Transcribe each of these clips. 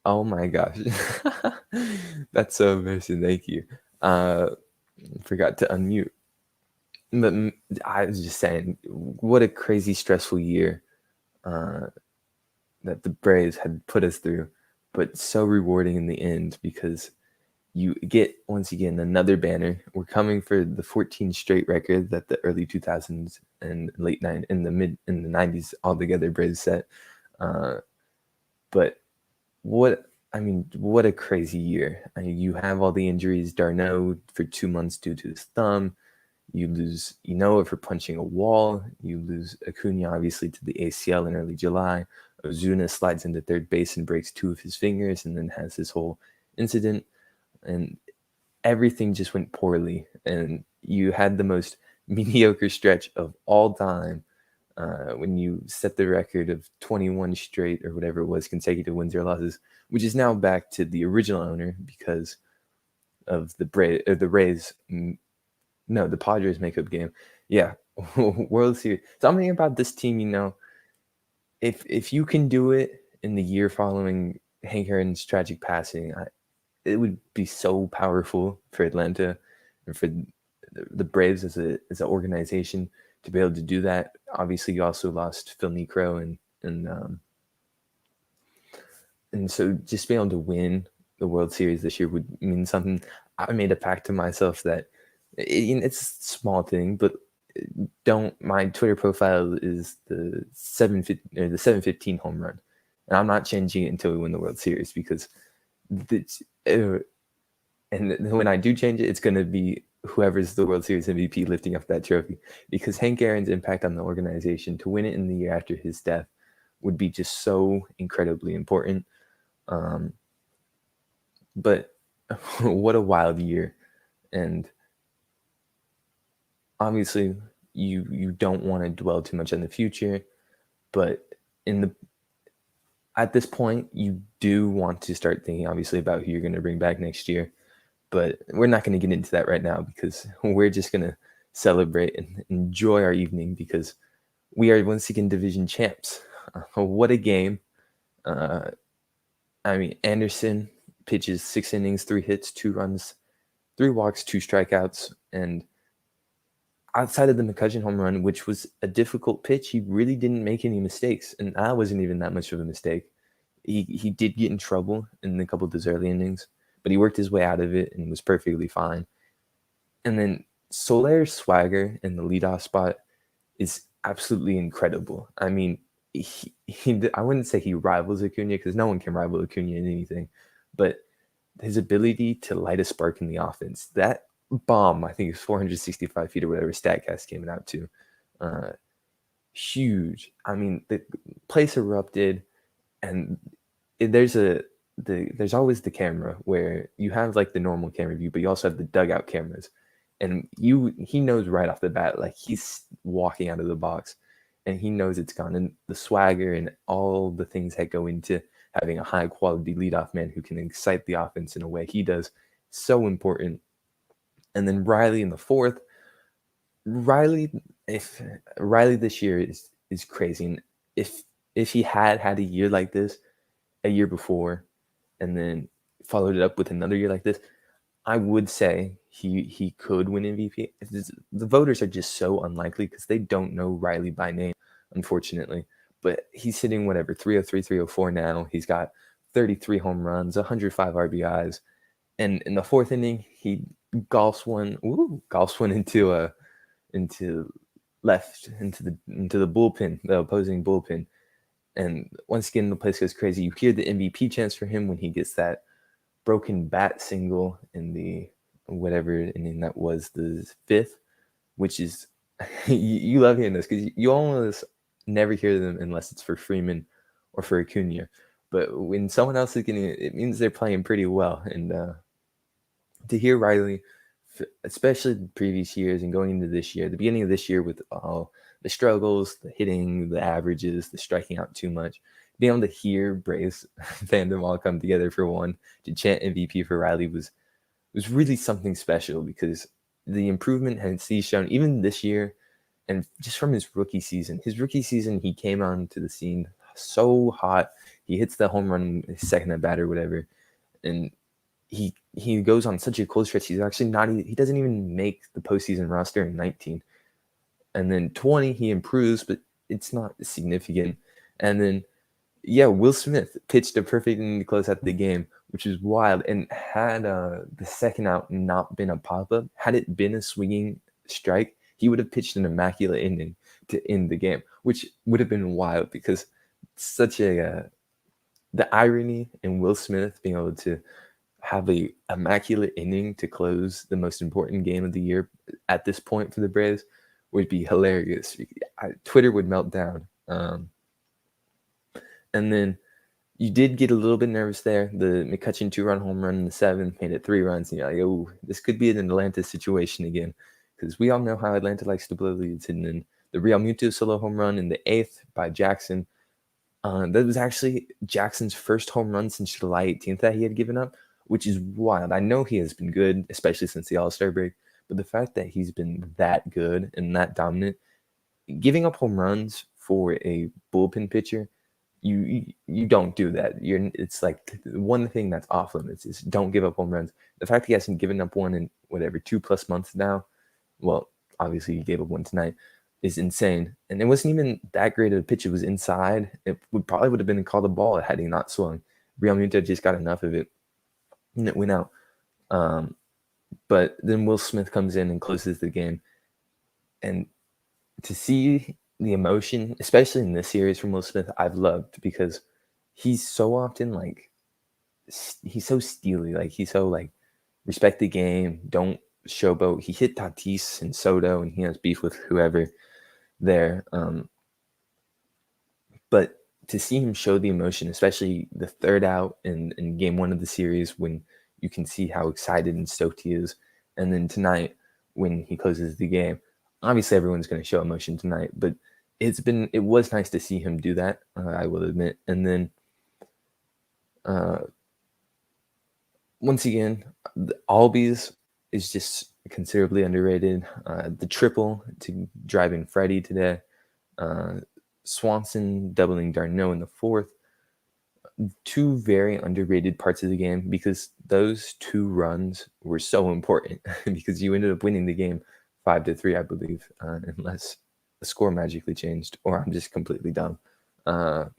Oh my gosh. That's so embarrassing. Thank you. Uh, Forgot to unmute. But I was just saying, what a crazy stressful year uh, that the Braves had put us through, but so rewarding in the end because you get once again another banner. We're coming for the 14 straight record that the early 2000s and in the 90s altogether Braves set. Uh, but what I mean, what a crazy year! I mean, you have all the injuries. Darno for 2 months due to his thumb. You lose Inoa for punching a wall. You lose Acuna obviously to the ACL in early July. Ozuna slides into third base and breaks two of his fingers, and then has this whole incident. And everything just went poorly, and you had the most mediocre stretch of all time when you set the record of 21 straight or whatever it was consecutive wins or losses, which is now back to the original owner because of the Rays. No, the Padres makeup game. Yeah, World Series. Something about this team, if you can do it in the year following Hank Aaron's tragic passing, it would be so powerful for Atlanta and for the Braves as an organization to be able to do that. Obviously, you also lost Phil Necro and so just being able to win the World Series this year would mean something. I made a pact to myself that it's a small thing, but don't my Twitter profile is the 715 home run, and I'm not changing it until we win the World Series because it's, and when I do change it, it's going to be whoever's the World Series MVP lifting up that trophy, because Hank Aaron's impact on the organization to win it in the year after his death would be just so incredibly important. Um, but what a wild year, and obviously you don't want to dwell too much on the future, but in the at this point you do want to start thinking obviously about who you're going to bring back next year. But we're not going to get into that right now because we're just going to celebrate and enjoy our evening because we are once again division champs. What a game. Uh, I mean, Anderson pitches 6 innings, 3 hits, 2 runs, 3 walks, 2 strikeouts. And outside of the McCutcheon home run, which was a difficult pitch, he really didn't make any mistakes. And that wasn't even that much of a mistake. He did get in trouble in a couple of those early innings, but he worked his way out of it and was perfectly fine. And then Soler's swagger in the leadoff spot is absolutely incredible. I mean, I wouldn't say he rivals Acuna because no one can rival Acuna in anything, but his ability to light a spark in the offense, that bomb, I think it's 465 feet or whatever StatCast came out to, uh, huge. I mean, the place erupted, and there's always the camera where you have like the normal camera view, but you also have the dugout cameras, and he knows right off the bat, like he's walking out of the box, and he knows it's gone, and the swagger and all the things that go into having a high quality leadoff man who can excite the offense in a way he does, so important. And then Riley in the fourth, Riley, if Riley this year is crazy, and if he had a year like this a year before, and then followed it up with another year like this, I would say he could win MVP. The voters are just so unlikely because they don't know Riley by name, unfortunately. But he's hitting whatever 303, 304 now. He's got 33 home runs, 105 RBIs, and in the fourth inning he golfs one into left into the bullpen, the opposing bullpen. And once again, the place goes crazy. You hear the MVP chants for him when he gets that broken bat single in the whatever inning that was, the fifth, which is you love hearing this because you almost never hear them unless it's for Freeman or for Acuna. But when someone else is getting it, it means they're playing pretty well. And to hear Riley, especially the previous years and going into this year, the beginning of this year with all the struggles, the hitting, the averages, the striking out too much, being able to hear Braves fandom all come together for one to chant MVP for Riley was really something special because the improvement he's shown even this year, and just from his rookie season. His rookie season, he came onto the scene so hot. He hits the home run second at bat or whatever, and he goes on such a cold stretch. He's actually not. He doesn't even make the postseason roster in 19, and then 20 he improves, but it's not significant. And then yeah, Will Smith pitched a perfect inning to close out the game, which is wild. And had the second out not been a pop up, had it been a swinging strike, he would have pitched an immaculate inning to end the game, which would have been wild because such a the irony in Will Smith being able to have a immaculate inning to close the most important game of the year at this point for the Braves would be hilarious. Twitter would melt down. And then you did get a little bit nervous there. The McCutchen 2-run home run in the seventh made it 3 runs. And you're like, oh, this could be an Atlanta situation again. Because we all know how Atlanta likes to blow leads. And then the Real Muto solo home run in the 8th by Jackson. That was actually Jackson's first home run since July 18th that he had given up, which is wild. I know he has been good, especially since the All-Star break. But the fact that he's been that good and that dominant, giving up home runs for a bullpen pitcher, you don't do that. It's like one thing that's off limits is don't give up home runs. The fact he hasn't given up one in whatever 2+ months now, well, obviously he gave up one tonight, is insane. And it wasn't even that great of a pitch. It was inside. It probably would have been called a ball had he not swung. Real Muto just got enough of it, and it went out. But then Will Smith comes in and closes the game, and to see the emotion, especially in this series from Will Smith, I've loved because he's so often like he's so steely, like he's so like respect the game, don't showboat. He hit Tatis and Soto, and he has beef with whoever there. But to see him show the emotion, especially the third out in game 1 of the series, when you can see how excited and stoked he is, and then tonight when he closes the game, obviously everyone's going to show emotion tonight, but it was nice to see him do that, I will admit. And then once again, the Albies is just considerably underrated. The triple to drive in Freddie today, Swanson doubling Darno in the 4th. 2 very underrated parts of the game because those 2 runs were so important because you ended up winning the game 5-3, I believe, unless the score magically changed or I'm just completely dumb. But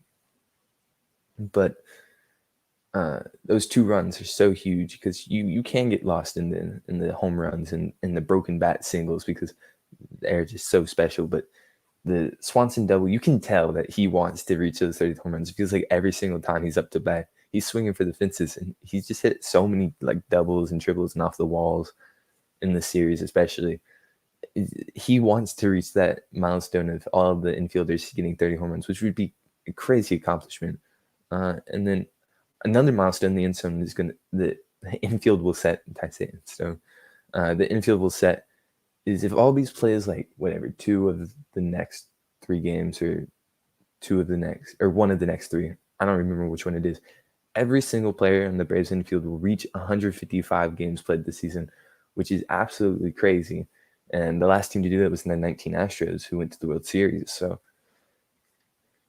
those 2 runs are so huge because you can get lost in the home runs and in the broken bat singles because they're just so special. But the Swanson double, you can tell that he wants to reach those 30 home runs. It feels like every single time he's up to bat, he's swinging for the fences, and he's just hit so many like doubles and triples and off the walls in the series, especially. He wants to reach that milestone of all of the infielders getting 30 home runs, which would be a crazy accomplishment. And then another milestone in the end zone is the infield will set. I say it. So the infield will set is if Albies plays like whatever 2 of the next 3 games or 2 of the next or 1 of the next 3. I don't remember which one it is. Every single player in the Braves infield will reach 155 games played this season, which is absolutely crazy. And the last team to do that was the 19 Astros, who went to the World Series. So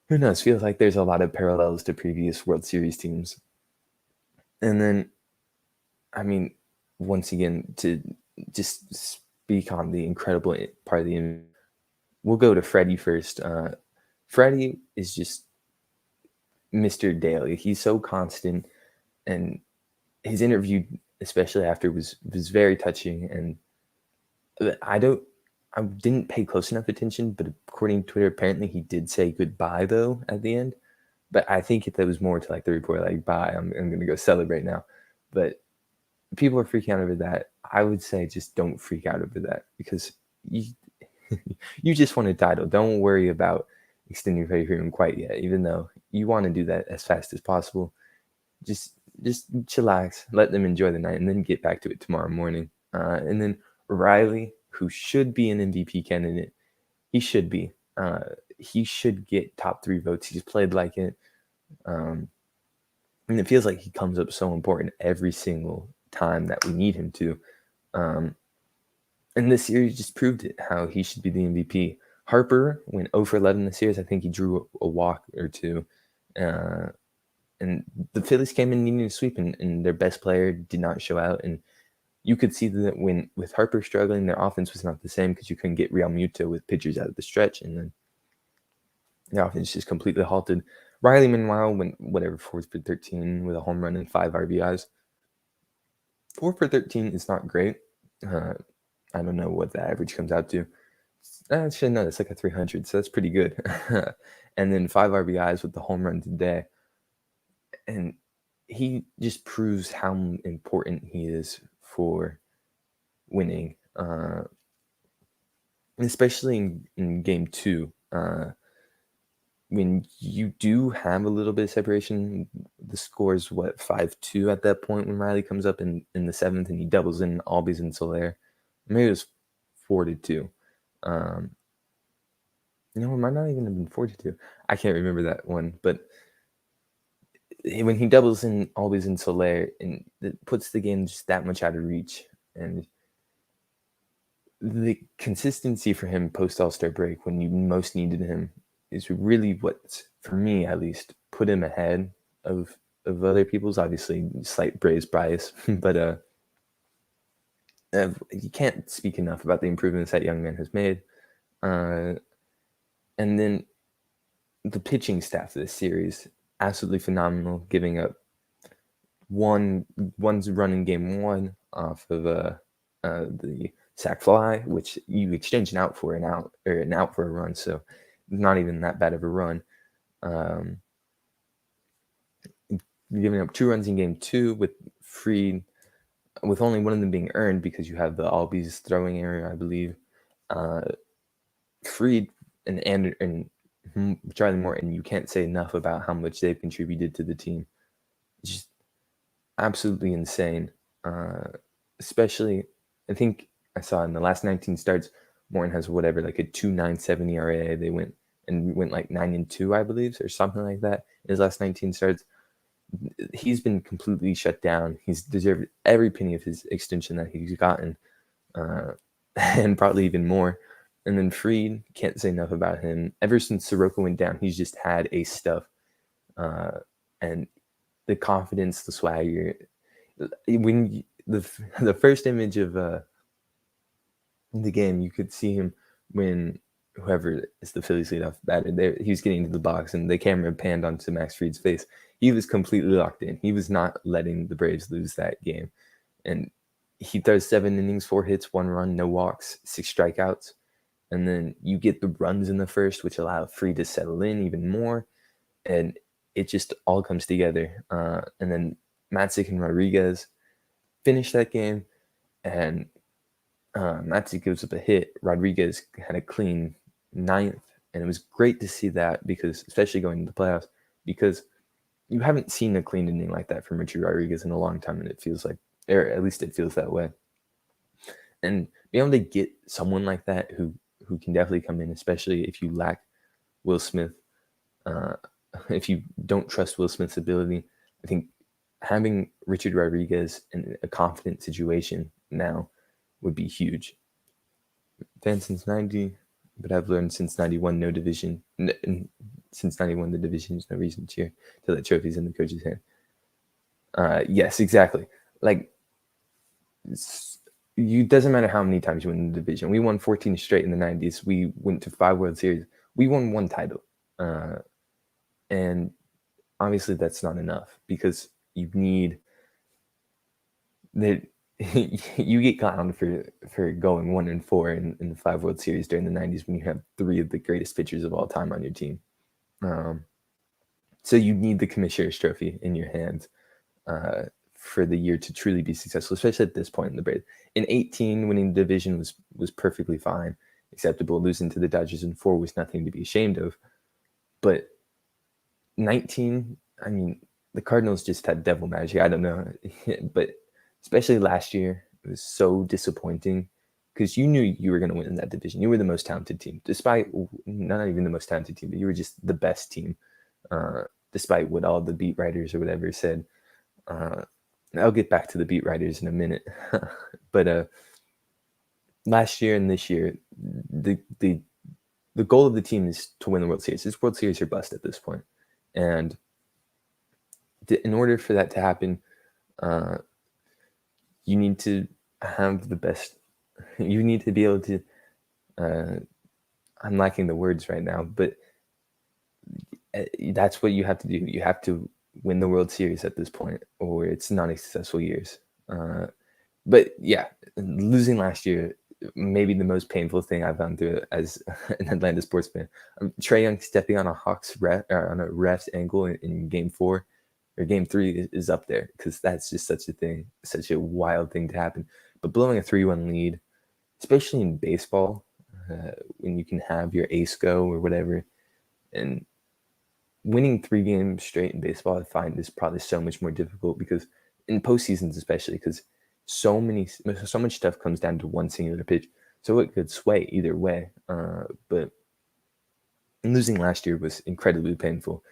who knows? Feels like there's a lot of parallels to previous World Series teams. And then, I mean, once again, to just speak on the incredible part of the we'll go to Freddie first. Freddie is just Mr. Daly. He's so constant, and his interview, especially after, was very touching. And I didn't pay close enough attention, but according to Twitter, apparently he did say goodbye though at the end. But I think that was more to like the report, like bye, I'm gonna go celebrate now. But people are freaking out over that. I would say just don't freak out over that because you you just won a title. Don't worry about extending your favorite quite yet, even though you want to do that as fast as possible. Just chillax, let them enjoy the night, and then get back to it tomorrow morning. And then Riley, who should be an MVP candidate, he should be. He should get top 3 votes. He's played like it. And it feels like he comes up so important every single time that we need him to. And this series just proved it, how he should be the MVP. Harper went 0 for 11 this series. I think he drew a walk or 2. And the Phillies came in needing to sweep, and their best player did not show out. And you could see that when with Harper struggling, their offense was not the same because you couldn't get Real Muto with pitchers out of the stretch, and then the offense just completely halted. Riley, meanwhile, went 4 for 13 with a home run and 5 RBIs. 4 for 13 is not great. Uh, I don't know what the average comes out to. Actually, no, it's like a 300, so that's pretty good. And then 5 RBIs with the home run today. And he just proves how important he is for winning, especially in game 2. When you do have a little bit of separation, the score is 5-2 at that point when Riley comes up in the 7th and he doubles in Albies and Soler. Maybe it was 4-2. It might not even have been 4-2. I can't remember that one, but when he doubles in Albies and Soler, and it puts the game just that much out of reach, and the consistency for him post All-Star break when you most needed him is really what, for me at least, put him ahead of other people's. Obviously, slight Braves bias, but you can't speak enough about the improvements that young man has made. And then the pitching staff of this series, absolutely phenomenal, giving up one's run in game 1 off of the sac fly, which you exchange an out for an out, or an out for a run, so not even that bad of a run. Giving up 2 runs in game 2 with Fried, with only one of them being earned because you have the Albies throwing error, I believe. Fried and Charlie Morton, you can't say enough about how much they've contributed to the team. It's just absolutely insane. Especially, I think I saw in the last 19 starts, Morton has like a 2.97 ERA. They went like 9-2, I believe, or something like that in his last 19 starts. He's been completely shut down. He's deserved every penny of his extension that he's gotten, and probably even more. And then Fried, can't say enough about him. Ever since Soroka went down, he's just had ace stuff, and the confidence, the swagger. When the first image of the game, you could see him when whoever is the Phillies leadoff batter there, he was getting into the box, and the camera panned onto Max Fried's face. He was completely locked in. He was not letting the Braves lose that game, and he throws 7 innings, 4 hits, 1 run, no walks, 6 strikeouts, and then you get the runs in the first, which allow Fried to settle in even more, and it just all comes together. And then Matzik and Rodriguez finish that game, and Matzik gives up a hit. Rodriguez had a clean 9th, and it was great to see that, because especially going into the playoffs, because you haven't seen a clean inning like that from Richard Rodriguez in a long time, and it feels like, or at least it feels that way. And being able to get someone like that who can definitely come in, especially if you lack Will Smith, if you don't trust Will Smith's ability, I think having Richard Rodriguez in a confident situation now would be huge. Fan since 90, but I've learned since 91, no division. Since 91, the division is no reason to cheer till that trophy's in the coach's hand. Yes, exactly. Like, doesn't matter how many times you win the division. We won 14 straight in the 90s. We went to 5 World Series. We won 1 title. And obviously that's not enough, because you need that. You get clowned for going 1-4 in the 5 World Series during the 90s when you have 3 of the greatest pitchers of all time on your team. So you need the Commissioner's Trophy in your hands for the year to truly be successful, especially at this point in the Braves. In 18, winning the division was perfectly fine, acceptable. Losing to the Dodgers in 4 was nothing to be ashamed of. But 19, I mean, the Cardinals just had devil magic. I don't know. But especially last year, it was so disappointing, because you knew you were going to win in that division. You were the most talented team, despite not even the most talented team, but you were just the best team, despite what all the beat writers or whatever said. I'll get back to the beat writers in a minute. But last year and this year, the goal of the team is to win the World Series. It's World Series or bust at this point. And in order for that to happen, you need to have the best. You need to be able to. I'm lacking the words right now, but that's what you have to do. You have to win the World Series at this point, or it's not a successful years. But yeah, losing last year, maybe the most painful thing I've gone through as an Atlanta sports fan. Trae Young stepping on a on a ref's ankle in Game 4 or Game 3 is up there, because that's just such a thing, such a wild thing to happen. But blowing a 3-1 lead, especially in baseball, when you can have your ace go or whatever, and winning 3 games straight in baseball, I find is probably so much more difficult, because in postseasons, especially, because so much stuff comes down to one singular pitch. So it could sway either way. But losing last year was incredibly painful.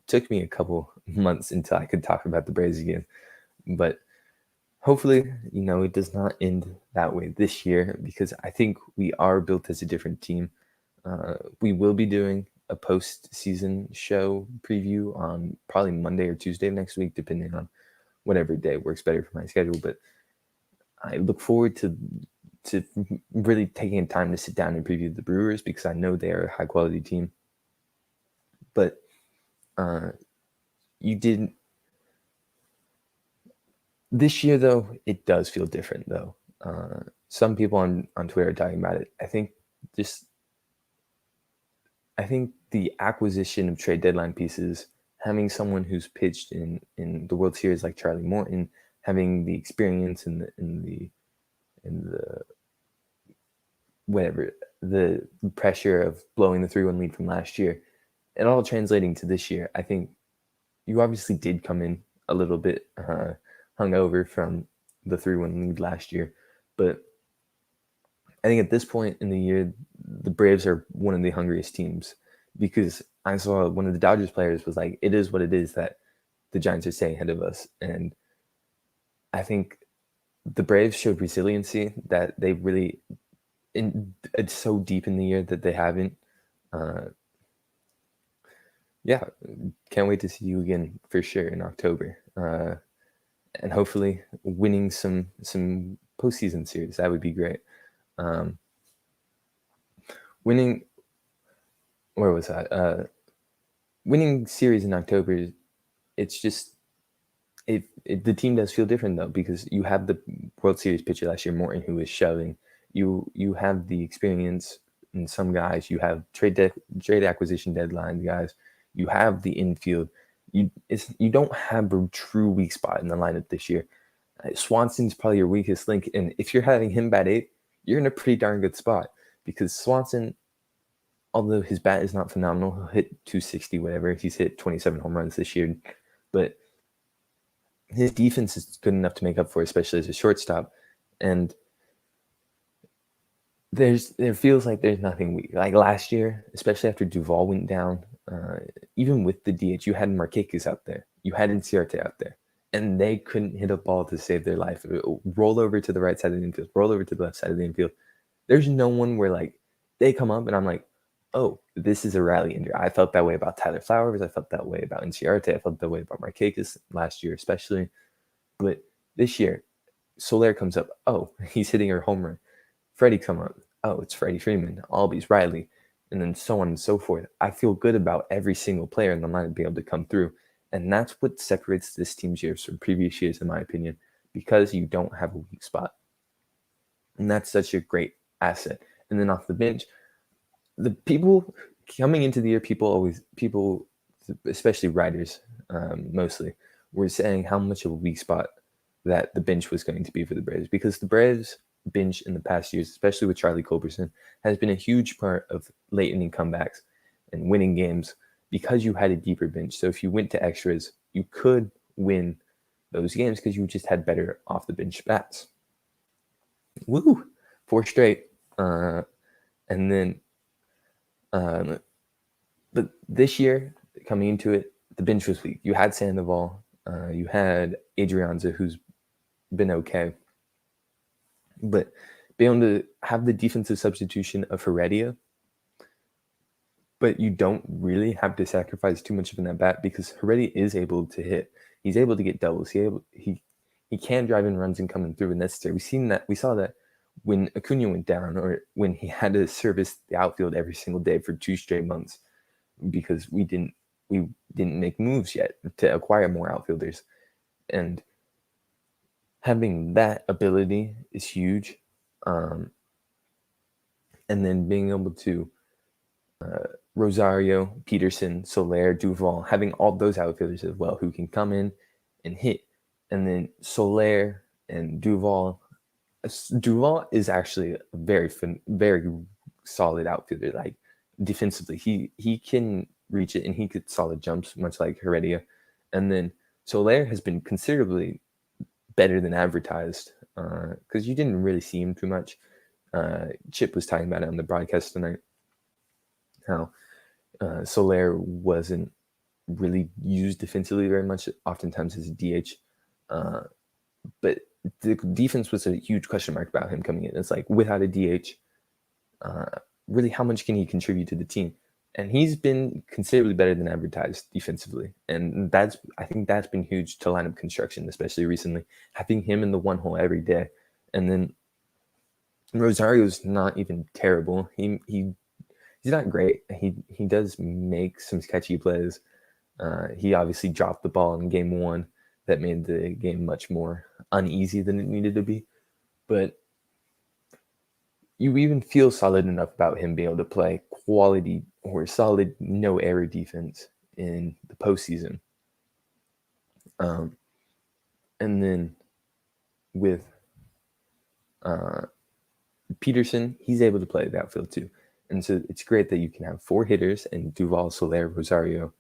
Took me a couple months until I could talk about the Braves again. But hopefully, it does not end that way this year, because I think we are built as a different team. We will be doing a postseason show preview on probably Monday or Tuesday of next week, depending on whatever day works better for my schedule. But I look forward to really taking time to sit down and preview the Brewers, because I know they are a high quality team. But you didn't. This year, though, it does feel different, though. Some people on Twitter are talking about it. I think the acquisition of trade deadline pieces, having someone who's pitched in the World Series like Charlie Morton, having the experience in the whatever, the pressure of blowing the 3-1 lead from last year, and all translating to this year. I think you obviously did come in a little bit hungover from the 3-1 lead last year, but I think at this point in the year, the Braves are one of the hungriest teams, because I saw one of the Dodgers players was like, it is what it is that the Giants are staying ahead of us. And I think the Braves showed resiliency that they really, it's so deep in the year that they haven't. Yeah, can't wait to see you again for sure in October. And hopefully winning some postseason series. That would be great. Winning, where was I? Winning series in October, it's just the team does feel different, though, because you have the World Series pitcher last year, Morton, who is shoving. You have the experience in some guys. You have trade acquisition deadline guys. You have the infield. You don't have a true weak spot in the lineup this year. Swanson's probably your weakest link, and if you're having him bat 8, you're in a pretty darn good spot, because Swanson, although his bat is not phenomenal, he'll hit 260, whatever. He's hit 27 home runs this year, but his defense is good enough to make up for it, especially as a shortstop. And there feels like there's nothing weak. Like last year, especially after Duvall went down, even with the DH, you had Marquez out there, you had Inciarte out there, and they couldn't hit a ball to save their life. Roll over to the right side of the infield, roll over to the left side of the infield. There's no one where like they come up and I'm like, oh, this is a rally injury. I felt that way about Tyler Flowers. I felt that way about Inciarte. I felt that way about Marquez last year, especially. But this year, Soler comes up. Oh, he's hitting a home run. Freddie come up. Oh, it's Freddie Freeman, Albies, Riley, and then so on and so forth. I feel good about every single player in the lineup being able to come through. And that's what separates this team's years from previous years, in my opinion, because you don't have a weak spot. And that's such a great asset. And then off the bench, the people coming into the year, people, especially writers, mostly, were saying how much of a weak spot that the bench was going to be for the Braves, because the Braves bench in the past years, especially with Charlie Culberson, has been a huge part of late inning comebacks and winning games, because you had a deeper bench. So if you went to extras, you could win those games because you just had better off the bench bats. Woo! 4 straight. And then but this year, coming into it, the bench was weak. You had Sandoval, you had Adrianza, who's been okay, but being able to have the defensive substitution of Heredia, but you don't really have to sacrifice too much of an at bat because Heredia is able to hit. He's able to get doubles. He can drive in runs and come in through when necessary. We saw that when Acuna went down, or when he had to service the outfield every single day for 2 straight months because we didn't make moves yet to acquire more outfielders. And having that ability is huge. And then being able to Rosario, Peterson, Soler, Duvall, having all those outfielders as well who can come in and hit. And then Soler and Duvall. Duvall is actually a very solid outfielder. Like defensively, he can reach it and he gets solid jumps, much like Heredia. And then Soler has been considerably better than advertised because you didn't really see him too much. Chip was talking about it on the broadcast tonight, how Soler wasn't really used defensively very much, oftentimes as a DH. But the defense was a huge question mark about him coming in. It's like, without a DH, really, how much can he contribute to the team? And he's been considerably better than advertised defensively. And I think that's been huge to lineup construction, especially recently, having him in the one hole every day. And then Rosario's not even terrible. He's not great. He does make some sketchy plays. He obviously dropped the ball in game 1 that made the game much more uneasy than it needed to be. But you even feel solid enough about him being able to play quality or solid no error defense in the postseason. And then with Peterson, he's able to play the outfield too. And so it's great that you can have 4 hitters and Duvall, Soler, Rosario,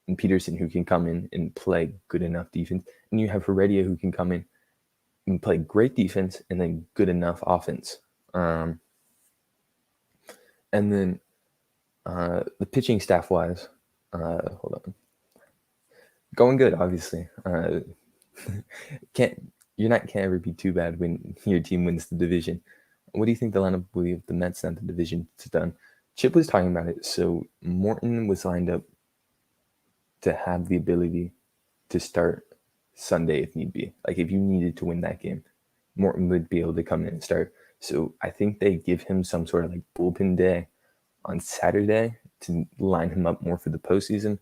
and Peterson who can come in and play good enough defense. And you have Heredia who can come in and play great defense and then good enough offense. And then the pitching staff wise, hold on, going good. Obviously, can't ever be too bad when your team wins the division. What do you think the lineup will be if the Mets and the division is done? Chip was talking about it. So Morton was lined up to have the ability to start Sunday if need be. Like if you needed to win that game, Morton would be able to come in and start. So I think they give him some sort of like bullpen day on Saturday to line him up more for the postseason.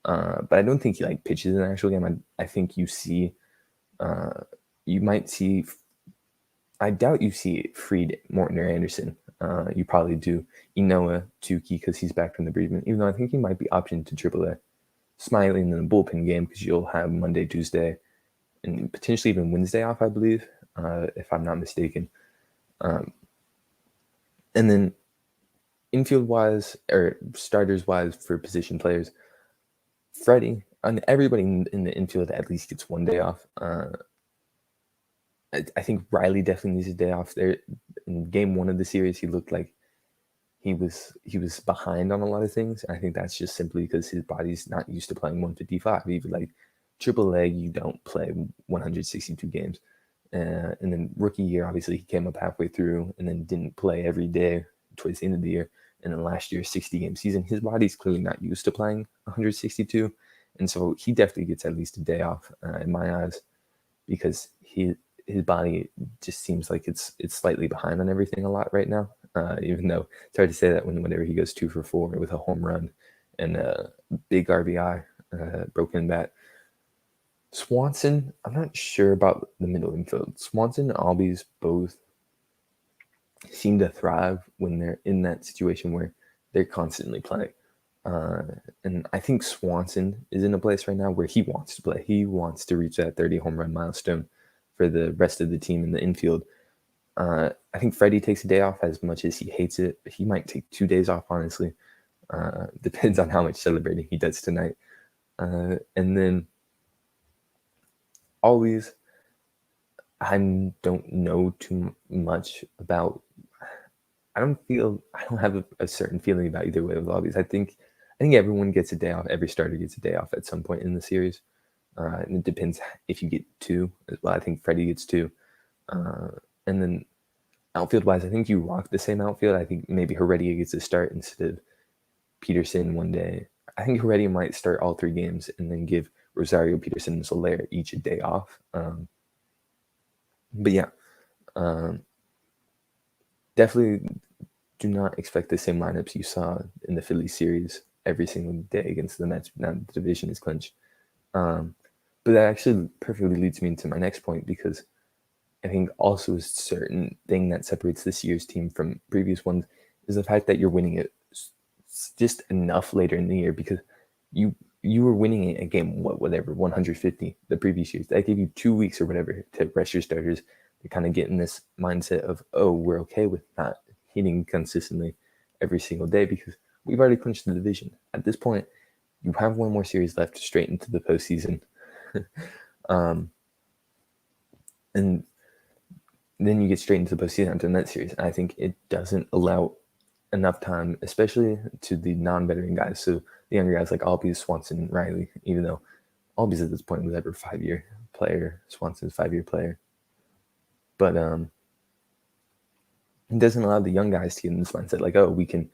But I don't think he like pitches in the actual game. I think you see, you might see, I doubt you see Fried, Morton, or Anderson. You probably do Inoa, Tukey, because he's back from the bereavement, even though I think he might be optioned to AAA. Smiley in the bullpen game because you'll have Monday, Tuesday, and potentially even Wednesday off, I believe, if I'm not mistaken. And then infield-wise, or starters-wise for position players, Freddie, and everybody in the infield at least gets one day off. I think Riley definitely needs a day off. There in game 1 of the series, he looked like he was behind on a lot of things. I think that's just simply because his body's not used to playing 155. Even like AAA, you don't play 162 games. And then rookie year, obviously, he came up halfway through and then didn't play every day towards the end of the year. And then last year's 60-game season, his body's clearly not used to playing 162. And so he definitely gets at least a day off in my eyes because his body just seems like it's slightly behind on everything a lot right now. Even though it's hard to say that whenever he goes 2 for 4 with a home run and a big RBI, broken bat. Swanson, I'm not sure about the middle infield. Swanson and Albies both seem to thrive when they're in that situation where they're constantly playing. And I think Swanson is in a place right now where he wants to play. He wants to reach that 30 home run milestone for the rest of the team in the infield. I think Freddie takes a day off as much as he hates it. He might take 2 days off, honestly. Depends on how much celebrating he does tonight. And then always, I don't know too much about. I don't have a certain feeling about either way with Albies. I think everyone gets a day off. Every starter gets a day off at some point in the series. And it depends if you get 2 as well. I think Freddie gets 2. And then outfield-wise, I think you rock the same outfield. I think maybe Heredia gets a start instead of Peterson one day. I think Heredia might start all 3 games and then give Rosario, Peterson, and Soler each a day off. But yeah, definitely do not expect the same lineups you saw in the Phillies series every single day against the Mets. Now the division is clinched. But that actually perfectly leads me into my next point, because I think also a certain thing that separates this year's team from previous ones is the fact that you're winning it just enough later in the year, because you were winning a game, whatever, 150 the previous years. That gave you 2 weeks or whatever to rest your starters, to kind of get in this mindset of, oh, we're okay with not hitting consistently every single day because we've already clinched the division. At this point, you have one more series left straight into the postseason. And then you get straight into the postseason after that series. And I think it doesn't allow enough time, especially to the non-veteran guys. So the younger guys like Albies, Swanson, Riley, even though Albies at this point was ever 5-year player, Swanson's 5-year player. But it doesn't allow the young guys to get in this mindset like, oh, we can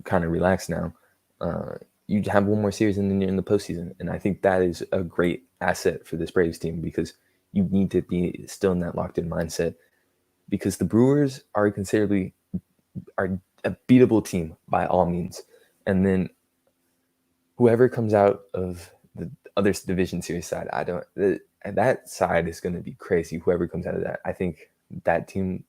kind of relax now. You have one more series and then you're in the postseason. And I think that is a great asset for this Braves team, because you need to be still in that locked-in mindset, because the Brewers are a beatable team by all means. And then whoever comes out of the other division series side, that side is going to be crazy. Whoever comes out of that, I think that team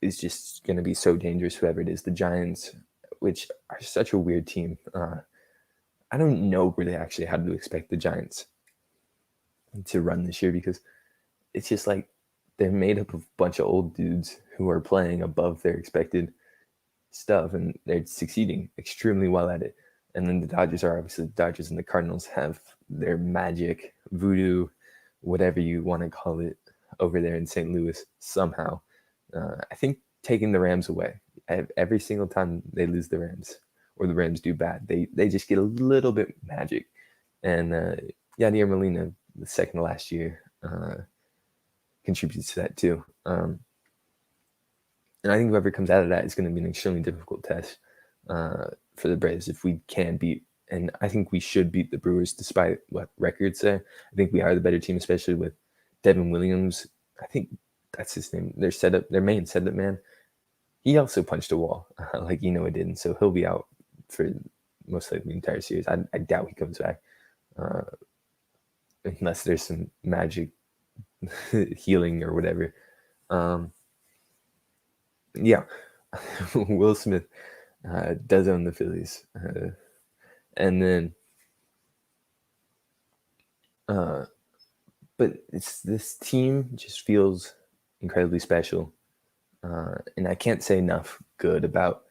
is just going to be so dangerous, whoever it is. The Giants, which are such a weird team. I don't know really actually how to expect the Giants to run this year, because it's just like they're made up of a bunch of old dudes who are playing above their expected stuff, and they're succeeding extremely well at it. And then the Dodgers are obviously the Dodgers, and the Cardinals have their magic, voodoo, whatever you want to call it, over there in St. Louis somehow. I think taking the Rams away, every single time they lose the Rams or the Rams do bad, they just get a little bit magic. And Yadier Molina, the second to last year, contributes to that too. And I think whoever comes out of that is going to be an extremely difficult test for the Braves if we can beat. And I think we should beat the Brewers despite what records say. I think we are the better team, especially with Devin Williams. I think that's his name. Their main setup man. He also punched a wall like Eno did, and so he'll be out for most likely the entire series. I doubt he comes back unless there's some magic healing or whatever. Yeah, Will Smith does own the Phillies, and then, but this team just feels incredibly special, and I can't say enough good about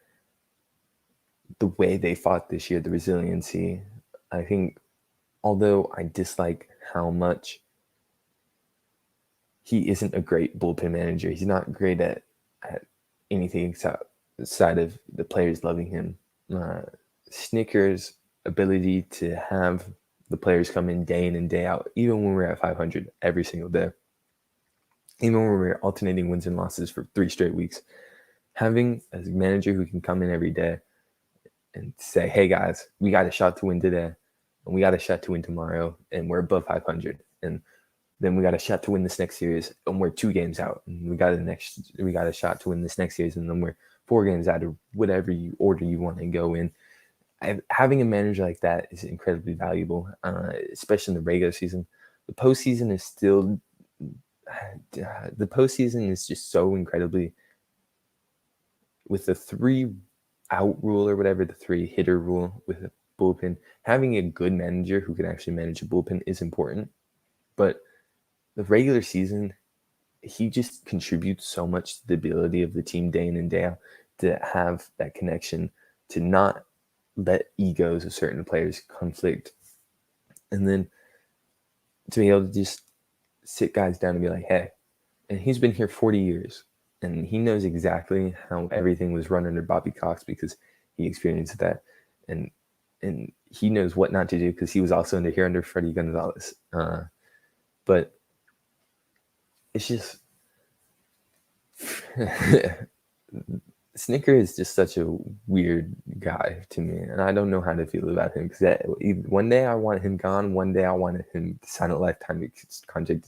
the way they fought this year, the resiliency. I think, although I dislike how much he isn't a great bullpen manager, he's not great at anything outside of the players loving him. Snicker's ability to have the players come in and day out, even when we're at 500 every single day, even when we're alternating wins and losses for 3 straight weeks, having a manager who can come in every day and say, hey guys, we got a shot to win today, and we got a shot to win tomorrow, and we're above 500, and then we got a shot to win this next series, and we're 2 games out, and we got a shot to win this next series, and then we're 4 games out, of whatever order you want to go in. Having a manager like that is incredibly valuable, especially in the regular season. The postseason is just so incredibly, with the 3 out rule or whatever, the 3 hitter rule with a bullpen. Having a good manager who can actually manage a bullpen is important, but the regular season, he just contributes so much to the ability of the team day in and day out to have that connection, to not let egos of certain players conflict, and then to be able to just sit guys down and be like, hey, and he's been here 40 years, and he knows exactly how everything was run under Bobby Cox because he experienced that, and he knows what not to do because he was also under Freddie Gonzalez. But it's just Snicker is just such a weird guy to me, and I don't know how to feel about him because one day I want him gone, one day I want him to sign a lifetime contract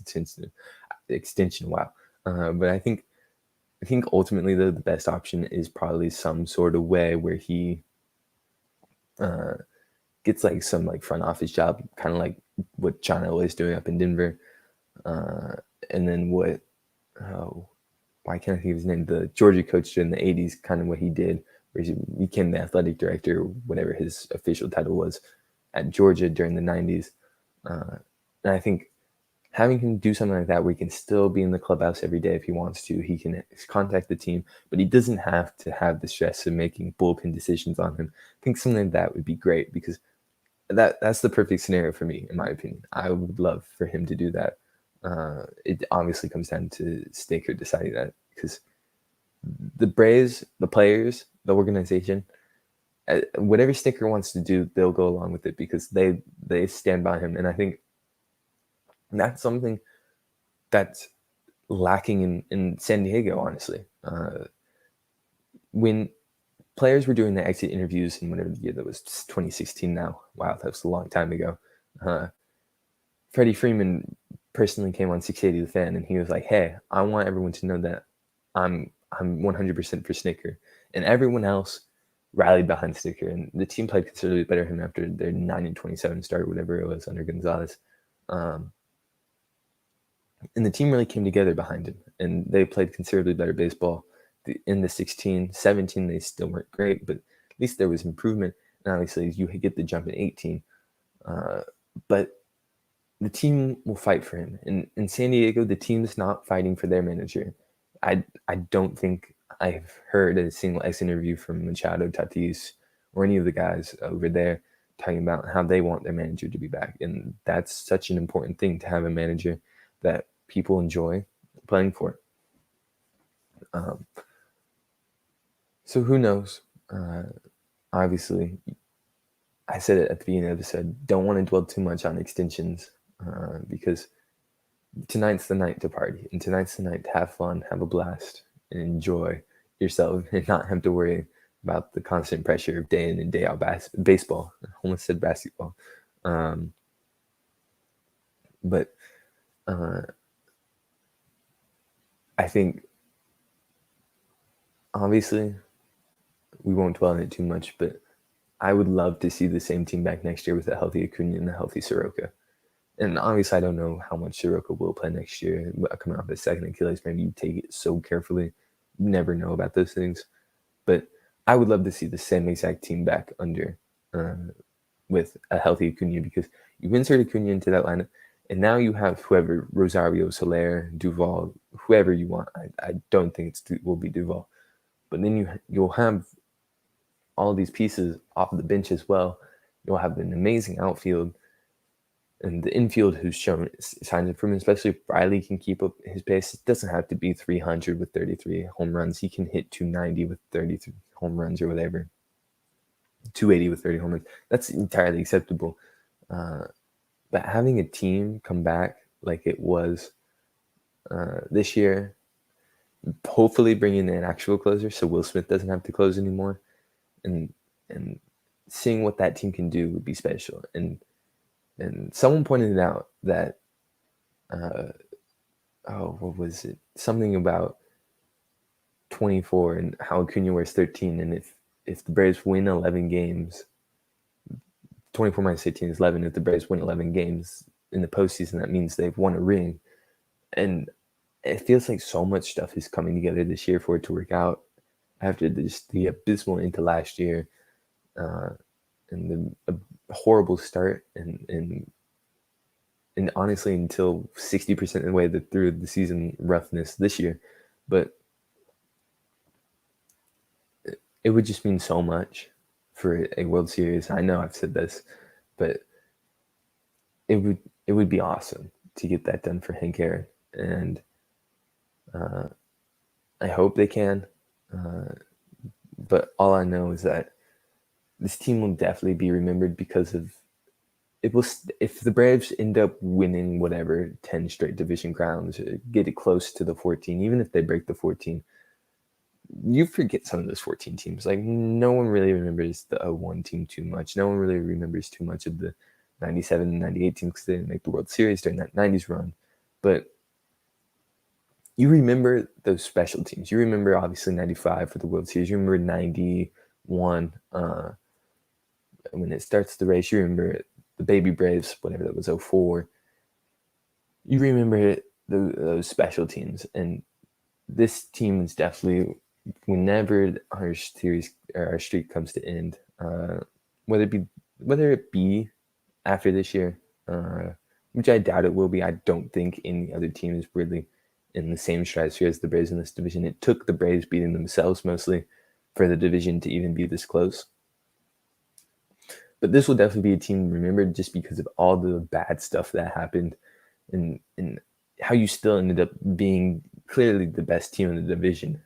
extension. Wow, but I think ultimately the best option is probably some sort of way where he uh, gets like some like front office job, kind of like what John Elway is doing up in Denver, uh, and then what oh, why can't I think of his name? The Georgia coach in the '80s, kind of what he did, where he became the athletic director, whatever his official title was, at Georgia during the '90s. And I think having him do something like that, where he can still be in the clubhouse every day if he wants to, he can contact the team, but he doesn't have to have the stress of making bullpen decisions on him. I think something like that would be great because that's the perfect scenario for me, in my opinion. I would love for him to do that. It obviously comes down to Staker deciding that because the Braves, the players, the organization, whatever Sticker wants to do, they'll go along with it because they stand by him, and I think that's something that's lacking in San Diego. Honestly, when players were doing the exit interviews in whatever year that was, 2016 now. Wow, that was a long time ago. Freddie Freeman personally came on 680 The Fan, and he was like, "Hey, I want everyone to know that I'm 100% for Snicker," and everyone else rallied behind Snicker, and the team played considerably better than him after their 9-27 start, whatever it was under Gonzalez. And the team really came together behind him, and they played considerably better baseball. In the 16, 17, they still weren't great, but at least there was improvement. And obviously, you get the jump in 18. But the team will fight for him. In San Diego, the team's not fighting for their manager. I don't think I've heard a single X interview from Machado, Tatis, or any of the guys over there talking about how they want their manager to be back. And that's such an important thing, to have a manager that people enjoy playing for. So who knows? Obviously, I said it at the beginning of the episode, don't want to dwell too much on extensions because tonight's the night to party, and tonight's the night to have fun, have a blast, and enjoy yourself, and not have to worry about the constant pressure of day in and day out baseball. I almost said basketball. But I think, obviously, we won't dwell on it too much, but I would love to see the same team back next year with a healthy Acuna and a healthy Soroka. And obviously, I don't know how much Soroka will play next year. Coming off his second Achilles, maybe you take it so carefully. You never know about those things. But I would love to see the same exact team back under with a healthy Acuna, because you insert Acuna into that lineup, and now you have whoever, Rosario, Soler, Duvall, whoever you want. I don't think it will be Duvall. But then you'll have all these pieces off of the bench as well. You'll have an amazing outfield, and the infield who's shown signs of improvement, especially if Riley can keep up his pace. It doesn't have to be 300 with 33 home runs. He can hit 290 with 33 home runs or whatever, 280 with 30 home runs. That's entirely acceptable. But having a team come back like it was this year, hopefully bringing in an actual closer so Will Smith doesn't have to close anymore, and seeing what that team can do would be special. And someone pointed out that what was it? Something about 24 and how Acuna wears 13, and if the Braves win 11 games, 24 minus 18 is 11. If the Braves win 11 games in the postseason, that means they've won a ring. And it feels like so much stuff is coming together this year for it to work out after the abysmal into last year, and the horrible start, and honestly until 60% of the way through the season roughness this year. But it would just mean so much for a World Series. I know I've said this, but it would be awesome to get that done for Hank Aaron, and I hope they can. But all I know is that this team will definitely be remembered because of it. If the Braves end up winning whatever 10 straight division crowns, get it close to the 14, even if they break the 14, you forget some of those 14 teams. Like, no one really remembers the 01 team too much. No one really remembers too much of the 97 and 98 teams because they didn't make the World Series during that 90s run. But you remember those special teams. You remember, obviously, 95 for the World Series. You remember 91 when it starts the race. You remember the Baby Braves, whatever that was, 04. You remember those special teams. And this team is definitely, whenever our series or our streak comes to end, whether it be after this year, which I doubt it will be. I don't think any other team is really in the same stratosphere as the Braves in this division. It took the Braves beating themselves mostly for the division to even be this close. But this will definitely be a team remembered just because of all the bad stuff that happened and how you still ended up being clearly the best team in the division,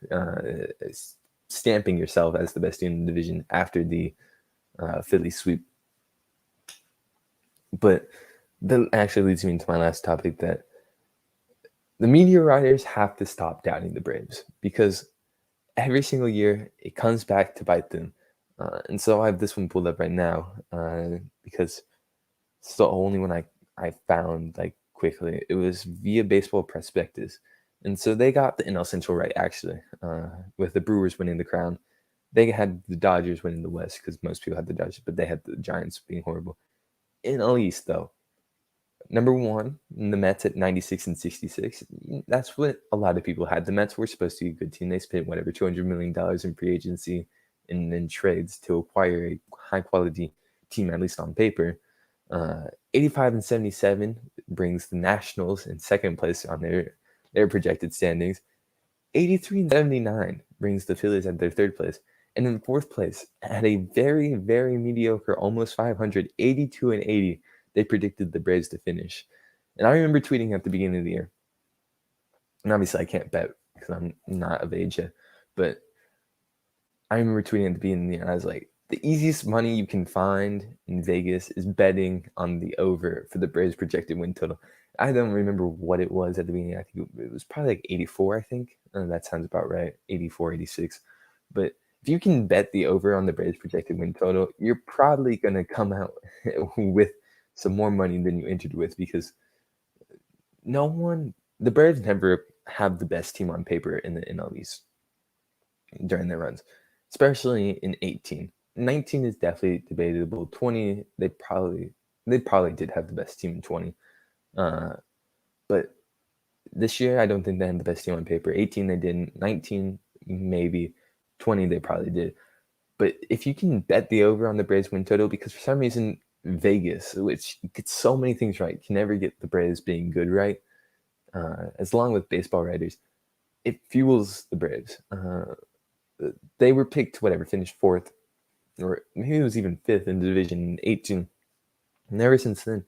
stamping yourself as the best team in the division after the Phillies sweep. But that actually leads me into my last topic, that the media writers have to stop doubting the Braves, because every single year it comes back to bite them. And so I have this one pulled up right now because it's the only one I found like quickly. It was via Baseball Prospectus. And so they got the NL Central right, actually, with the Brewers winning the crown. They had the Dodgers winning the West because most people had the Dodgers, but they had the Giants being horrible. NL East, though, number one, the Mets at 96 and 66. That's what a lot of people had. The Mets were supposed to be a good team. They spent whatever $200 million in free agency and then trades to acquire a high quality team, at least on paper. 85 and 77 brings the Nationals in second place on their projected standings. 83 and 79 brings the Phillies at their third place. And in fourth place, at a very, very mediocre, almost 500, 82 and 80, they predicted the Braves to finish. And I remember tweeting at the beginning of the year, and obviously I can't bet because I'm not of age yet, but I remember tweeting at the beginning of the year, and I was like, the easiest money you can find in Vegas is betting on the over for the Braves projected win total. I don't remember what it was at the beginning. I think it was probably like 84, I think. That sounds about right, 84, 86. But if you can bet the over on the Braves projected win total, you're probably going to come out with some more money than you entered with, because the Braves never have the best team on paper in the NL East during their runs, especially in 18. 19 is definitely debatable. 20, they probably did have the best team in 20. But this year, I don't think they had the best team on paper. 18, they didn't. 19, maybe. 20, they probably did. But if you can bet the over on the Braves win total, because for some reason, Vegas, which gets so many things right, can never get the Braves being good right, as long with baseball writers, it fuels the Braves. They were picked, finished fourth, or maybe it was even fifth in the division in 18. And ever since then,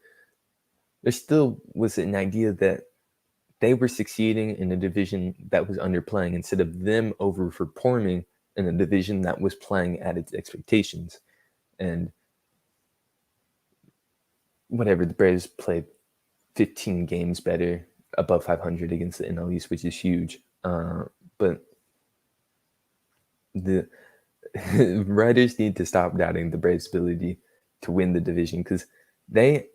there still was an idea that they were succeeding in a division that was underplaying instead of them overperforming in a division that was playing at its expectations. And the Braves played 15 games better, above 500 against the NL East, which is huge. But the writers need to stop doubting the Braves' ability to win the division, because the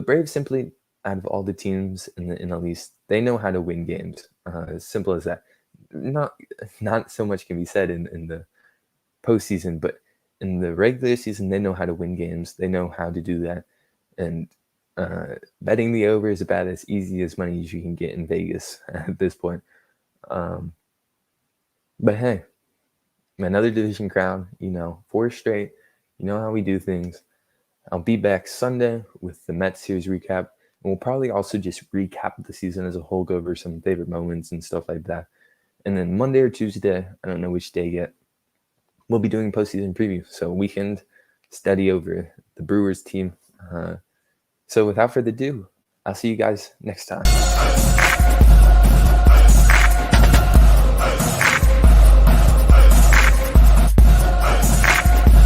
Braves simply, out of all the teams in the NL East, they know how to win games. As simple as that. Not so much can be said in the postseason, but in the regular season, they know how to win games. They know how to do that. And betting the over is about as easy as money as you can get in Vegas at this point. But hey, another division crown, 4 straight. You know how we do things. I'll be back Sunday with the Mets series recap. And we'll probably also just recap the season as a whole, go over some favorite moments and stuff like that. And then Monday or Tuesday, I don't know which day yet, we'll be doing postseason preview. So weekend study over the Brewers team. So without further ado, I'll see you guys next time.